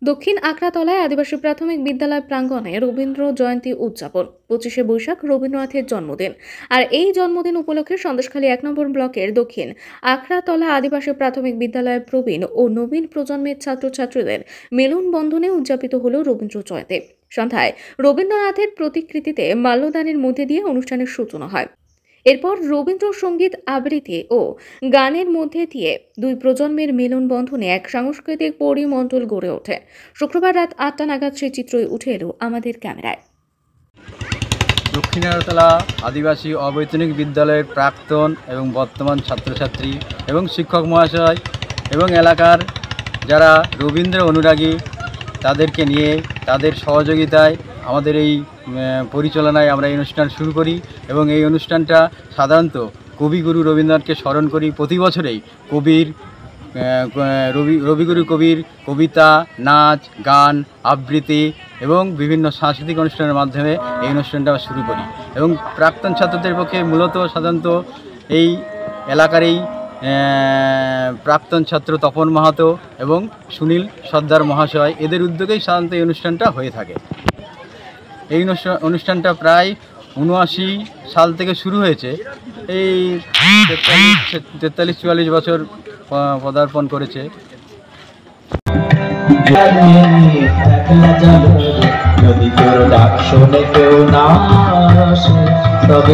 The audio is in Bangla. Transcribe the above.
দক্ষিণ আখড়াতলায় আদিবাসী প্রাথমিক বিদ্যালয় প্রাঙ্গণে রবীন্দ্র জয়ন্তী উদযাপন। 25শে বৈশাখ রবীন্দ্রনাথের জন্মদিন। আর এই জন্মদিন উপলক্ষে সন্দেশখালী 1 নম্বর ব্লকের দক্ষিণ আখড়াতলা আদিবাসী প্রাথমিক বিদ্যালয়ের প্রবীণ ও নবীন প্রজন্মের ছাত্রছাত্রীদের মেলন বন্ধনে উদযাপিত হল রবীন্দ্র জয়ন্তী। সন্ধ্যায় রবীন্দ্রনাথের প্রতিকৃতিতে মাল্যদানের মধ্যে দিয়ে অনুষ্ঠানের সূচনা হয়। এরপর রবীন্দ্রসঙ্গীত আবৃত্তি ও গানের মধ্যে দিয়ে দুই প্রজন্মের মিলন বন্ধনে এক সাংস্কৃতিক পরিমণ্ডল গড়ে ওঠে। শুক্রবার রাত 8টা নাগাদ সেই চিত্রই উঠে এলো আমাদের ক্যামেরায়। দক্ষিণ আখড়াতলা আদিবাসী অবৈতনিক বিদ্যালয়ের প্রাক্তন এবং বর্তমান ছাত্রছাত্রী এবং শিক্ষক মহাশয় এবং এলাকার যারা রবীন্দ্র অনুরাগী তাদেরকে নিয়ে তাদের সহযোগিতায় আমাদের এই পরিচালনায় আমরা এই অনুষ্ঠান শুরু করি এবং এই অনুষ্ঠানটা সাধারণত কবিগুরু রবীন্দ্রনাথকে স্মরণ করি। প্রতি বছরেই রবিগুরু কবির কবিতা, নাচ, গান, আবৃত্তি এবং বিভিন্ন সাংস্কৃতিক অনুষ্ঠানের মাধ্যমে এই অনুষ্ঠানটা শুরু করি এবং প্রাক্তন ছাত্রদের পক্ষে মূলত সাধারণত এই এলাকারই প্রাক্তন ছাত্র তপন মাহাতো এবং সুনীল সর্দার মহাশয় এদের উদ্যোগেই সাধারণত এই অনুষ্ঠানটা হয়ে থাকে। এই অনুষ্ঠানটা প্রায় 79 সাল থেকে শুরু হয়েছে। এই 43-44 বছর পদার্পণ করেছে। যদি তোর ডাক শোনে কেউ না আসে তবে